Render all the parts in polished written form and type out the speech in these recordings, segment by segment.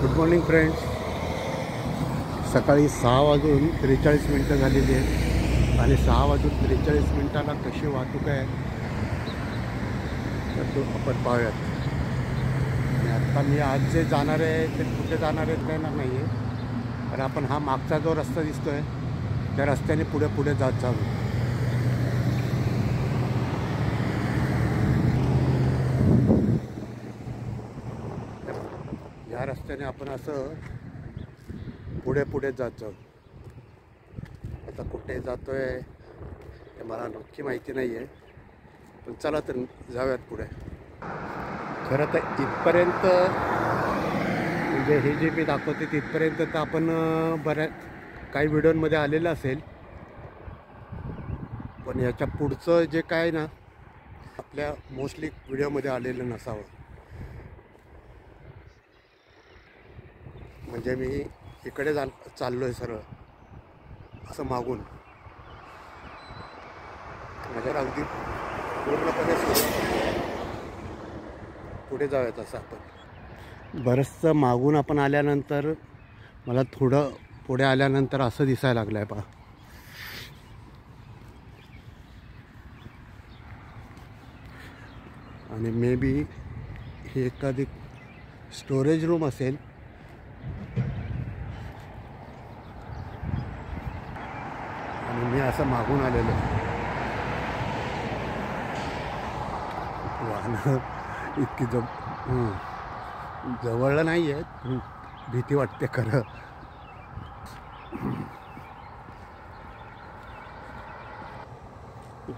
Good morning friends. सकाळी 6:43 झालेली आहे आणि 6:43 कशी वाहतूक आहे तर तो आपण पाहूयात. आणि आत्ता मी आज जे जाणार आहे ते कुठे जाणार आहे कळणार नाही आहे, तर आपण हा मागचा जो रस्ता दिसतो आहे त्या रस्त्याने पुढे पुढे जात जाऊ. या रस्त्याने आपण असं पुढे पुढे जात जाऊ. आता कुठे जातो आहे हे मला नक्की माहिती नाही आहे, पण चला तर जाऊयात पुढे. खरं तर इथपर्यंत म्हणजे हे जे मी दाखवते तिथपर्यंत तर आपण बऱ्याच काही व्हिडिओमध्ये आलेलं असेल, पण याच्या पुढचं जे काय ना आपल्या मोस्टली व्हिडिओमध्ये आलेलं नसावं. म्हणजे मी इकडे चाललो आहे सरळ असं मागून, माझ्या अगदी पूर्णपणे पुढे जाऊयात असं आपण. बरंचसं मागून आपण आल्यानंतर मला थोडं पुढे आल्यानंतर असं दिसायला लागलं आहे पहा. आणि मे बी ही एखादी स्टोरेज रूम असेल. आणि मी असं मागून आलेलो वाहनं इतकी जवळ नाही आहे, भीती वाटते खरं.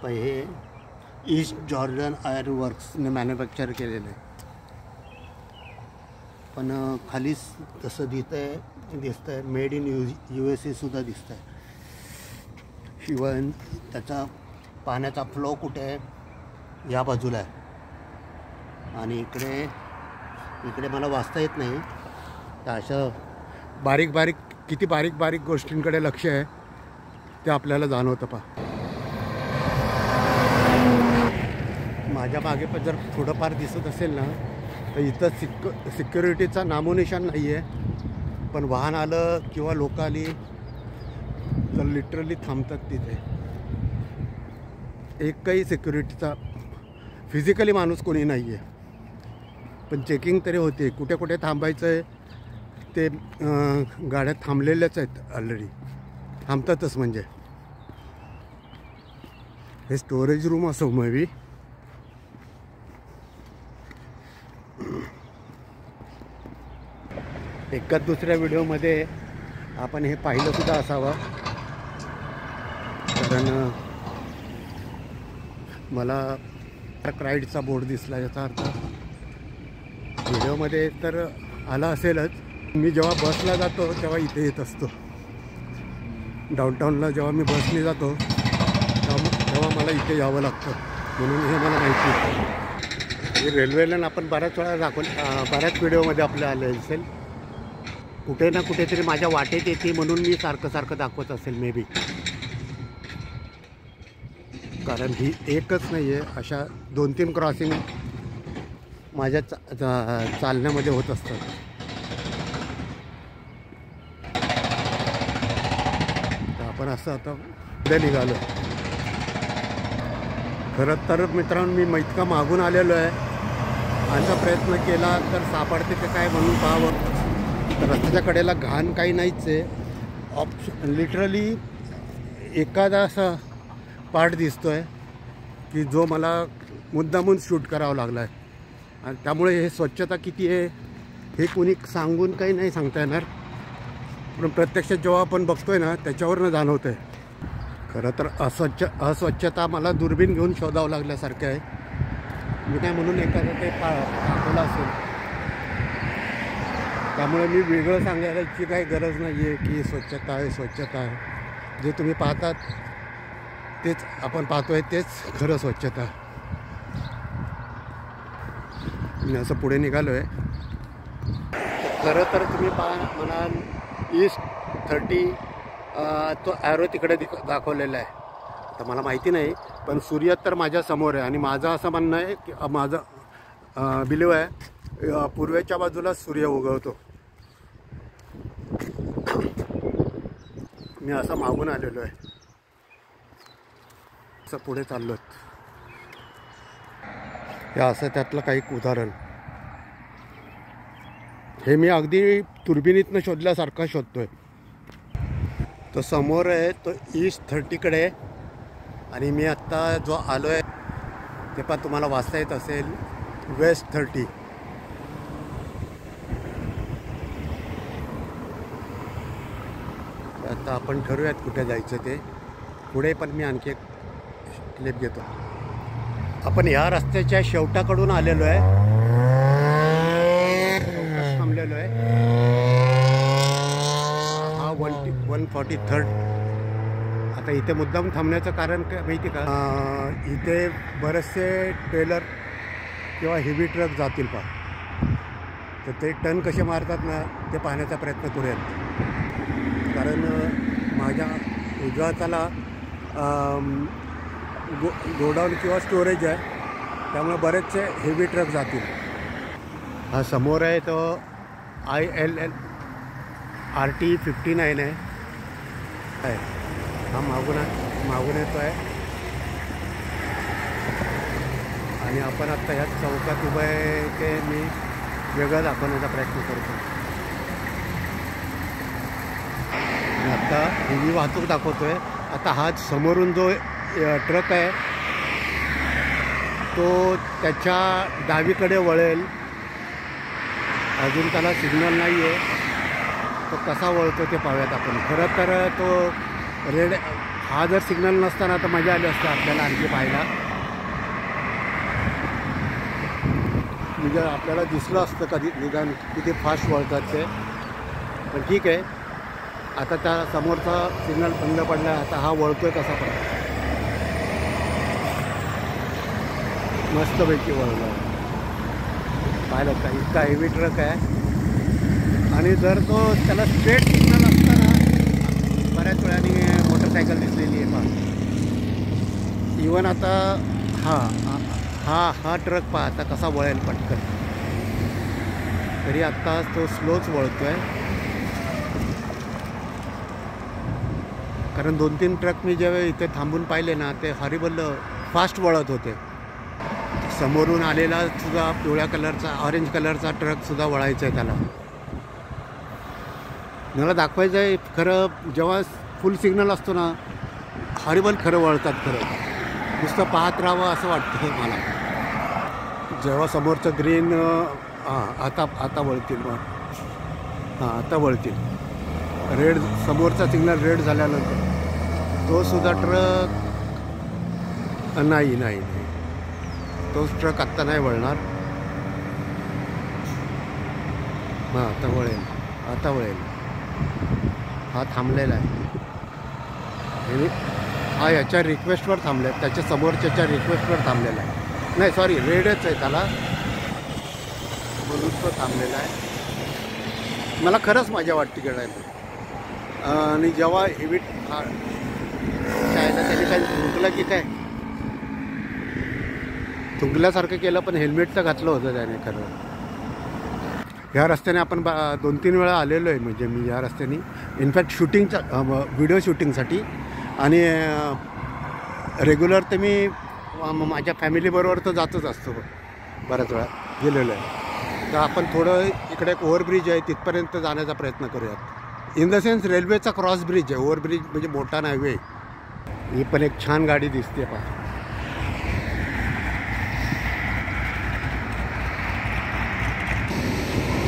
हे ईस्ट जॉर्डन आयर्न वर्क्सने मॅन्युफॅक्चर केलेलं आहे, पण खाली तसं दिसतंय मेड इन USA सुद्धा दिसतंय. शिवाय त्याचा पाण्याचा फ्लो कुठे आहे या बाजूला आहे, आणि इकडे मला वाचता येत नाही. तर अशा किती बारीक बारीक गोष्टींकडे लक्ष आहे ते आपल्याला जाणवतं पहा. माझ्या मागे पण जर थोडंफार दिसत असेल ना तर इथं सिक्युरिटीचा नामोनिशान नाही आहे, पण वाहन आलं किंवा लोक आली तर लिटरली थांबतात तिथे. एकही सिक्युरिटीचा फिजिकली माणूस कोणी नाही आहे, पण चेकिंग तरी होते. कुठे कुठे थांबायचं आहे ते गाड्या थांबलेल्याच आहेत ऑलरेडी, थांबतातच. म्हणजे हे स्टोरेज रूम असो मे बी. एकाच दुसऱ्या व्हिडिओमध्ये आपण हे पाहिलं सुद्धा असावं, कारण मला ट्रक राईडचा बोर्ड दिसला. याचा अर्थ व्हिडिओमध्ये तर आला असेलच. मी जेव्हा बसला जातो तेव्हा इथे येत असतो. डाऊनटाऊनला जेव्हा मी बसने जातो तेव्हा मला इथे यावं लागतं, म्हणून हे मला माहिती आहे. रेल्वे लाईन आपण बऱ्याच वेळा बऱ्याच व्हिडिओमध्ये आपल्या आले असेल. कुठे ना कुठेतरी माझ्या वाटेत येते म्हणून मी सारखं दाखवत असेल मे बी, कारण ही एकच नाही आहे, अशा 2-3 क्रॉसिंग माझ्या चालण्यामध्ये होत असतात. तर आपण असं आता पुढे निघालो. खरं तर मित्रांनो मी इतका मागून आलेलो आहे, असा प्रयत्न केला तर सापडते ते काय म्हणून पाहावं. रस्त्याच्या कडेला घाण काही नाहीच आहे. लिटरली एखादा असा पार्ट दिसतो आहे की जो मला मुद्दामून शूट करावा लागला आहे. आणि त्यामुळे हे स्वच्छता किती आहे हे कोणी सांगून काही नाही सांगता येणार, पण प्रत्यक्षात जेव्हा आपण बघतोय ना त्याच्यावरनं जाणवतं आहे. खरं तर अस्वच्छता मला दुर्बीण घेऊन शोधावं लागल्यासारखं आहे. मी काय म्हणून एखादं ते दाखवलं असेल, त्यामुळे मी वेगळं सांगायची काही गरज नाही आहे की स्वच्छता आहे. जे तुम्ही पाहतात तेच आपण पाहतोय, तेच खरं स्वच्छता. मी असं पुढे निघालो आहे. खरं तर तुम्ही म्हणाल ईस्ट 30 तो ॲरो तिकडे दाखवलेला आहे. तर मला माहिती नाही, पण सूर्य तर माझ्या समोर आहे. आणि माझं असं म्हणणं आहे की माझं बिलीव आहे पूर्वेच्या बाजूला सूर्य उगवतो. मी असं मागून आलेलो आहे, असं पुढे चाललो. हे असं त्यातलं काही उदाहरण. हे मी अगदी दुर्बिणीतनं शोधल्यासारखं शोधतोय. तो समोर आहे तो ईस्ट 30कडे, आणि मी आत्ता जो आलो आहे ते पण तुम्हाला वाचता येत असेल, वेस्ट 30. आता आपण ठरवूयात कुठे जायचं ते पुढे, पण मी आणखी एक क्लिप घेतो. आपण ह्या रस्त्याच्या शेवटाकडून आलेलो आहे, थांबलेलो आहे. हा 143rd. आता इथे मुद्दाम थांबण्याचं कारण काय माहिती का, इथे बरेचसे ट्रेलर किंवा हेवी ट्रक जातील पा, तर ते टर्न कसे मारतात ना ते पाहण्याचा प्रयत्न करूयात. कारण माझ्या उजव्याला गोडाऊन किंवा स्टोरेज आहे, त्यामुळे बरेचसे हेवी ट्रक जातील. हा समोर आहे तो ILL RT 59 आहे. हा मागून येतो आहे, आणि आपण आत्ता ह्या चौकात उभं आहे ते मी वेगळं दाखवण्याचा प्रयत्न करतो. आता हेवी वाहतूक दाखवतोय. आता हा समोरून जो ट्रक आहे तो त्याच्या डावीकडे वळेल, अजून त्याला सिग्नल नाही आहे. तो कसा वळतो ते पाहूयात आपण. खरं तर तो रेड, हा जर सिग्नल नसताना तर मजा आली असतं आपल्याला आणखी पाहायला. म्हणजे आपल्याला दिसलं असतं कधी निदान किती फास्ट वळतात ते. पण ठीक आहे, आता त्या समोरचा सिग्नल बंद पडला. आता हा वळतोय कसा पण मस्तपैकी वळला. पाहिलं का, इतका हेवी ट्रक आहे. आणि जर तो त्याला स्ट्रेट सिग्नल असता ना, बऱ्याच वेळाने मोटरसायकल दिसलेली आहे पहा. इवन आता हा ट्रक पहा आता कसा वळेल पटकन, तरी आत्ता तो स्लोच वळतोय. कारण 2-3 ट्रक मी जेव्हा इथे थांबून पाहिले ना ते हॉरिबल फास्ट वळत होते. समोरून आलेला सुद्धा पिवळ्या कलरचा, ऑरेंज कलरचा ट्रकसुद्धा वळायचा आहे त्याला. मला दाखवायचं आहे खरं, जेव्हा फुल सिग्नल असतो ना हॉरिबल खरं वळतात. खरं नुसतं पाहत राहावं असं वाटतं मला. जेव्हा समोरचं ग्रीन आता वळतील मग, आता वळतील. रेड, समोरचा सिग्नल रेड झाल्यानंतर तो सुद्धा ट्रक नाही तोच ट्रक आत्ता नाही वळणार. हां आता वळेल. हा थांबलेला आहे. हा याच्या रिक्वेस्टवर थांबला, त्याच्या समोरच्याच्या रिक्वेस्टवर थांबलेला आहे. नाही सॉरी, रेडच आहे त्याला, म्हणून तो थांबलेला आहे. मला खरंच मजा वाटते खेळायला. आणि जेव्हा हेवी शाळेला त्याने काही थुंकलं की काय, थुंकल्यासारखं केलं, पण हेल्मेट तर घातलं होतं त्याने. खरं ह्या रस्त्याने आपण 2-3 वेळा आलेलो आहे. म्हणजे मी या रस्त्याने इनफॅक्ट शूटिंगचा व्हिडिओ शूटिंगसाठी, आणि रेग्युलर तर मी माझ्या फॅमिलीबरोबर तर जातच असतो, बऱ्याच वेळा गेलेलो आहे. तर आपण थोडं इकडे एक ओव्हरब्रिज आहे तिथपर्यंत जाण्याचा प्रयत्न करूयात. इन द सेन्स रेल्वेचा क्रॉस ब्रिज आहे, ओव्हरब्रिज म्हणजे मोठा नाही वे. ही पण एक छान गाडी दिसते पहा.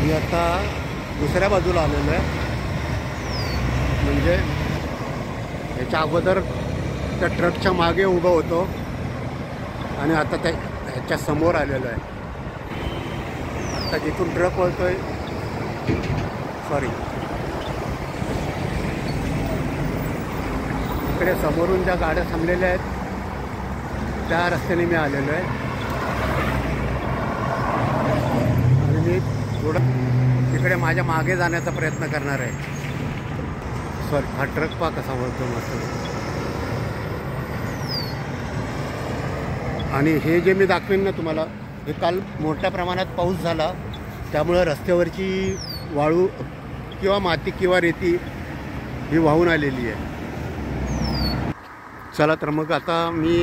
मी आता दुसऱ्या बाजूला आलेलो आहे. म्हणजे ह्याच्या अगोदर त्या ट्रकच्या मागे उभं होतो, आणि आता त्या ह्याच्या समोर आलेलो आहे. आता जिथून ट्रक वळतोय, सॉरी, इकडे समोरून ज्या गाड्या थांबलेल्या आहेत त्या रस्त्याने मी आलेलो आहे. आणि मी थोडं तिकडे माझ्या मागे जाण्याचा प्रयत्न करणार आहे. सॉरी, हा ट्रक पहा कसा वळतो मस्त. आणि हे जे मी दाखवेन ना तुम्हाला, हे काल मोठ्या प्रमाणात पाऊस झाला, त्यामुळं रस्त्यावरची वाळू किंवा माती किंवा रेती ही वाहून आलेली आहे. चला तर मग आता मी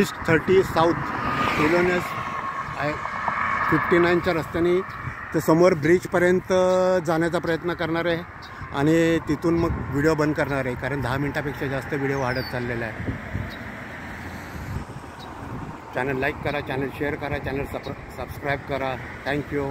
ईस्ट 30 साऊथ इलोनेस 59च्या रस्त्याने तर समोर ब्रिजपर्यंत जाण्याचा प्रयत्न करणार आहे आणि तिथून मग व्हिडिओ बंद करणार आहे, कारण 10 मिनटापेक्षा जास्त व्हिडिओ वाढत चाललेला आहे. चॅनल लाईक करा, चॅनल शेअर करा, चॅनल सबस्क्राईब करा. थँक्यू.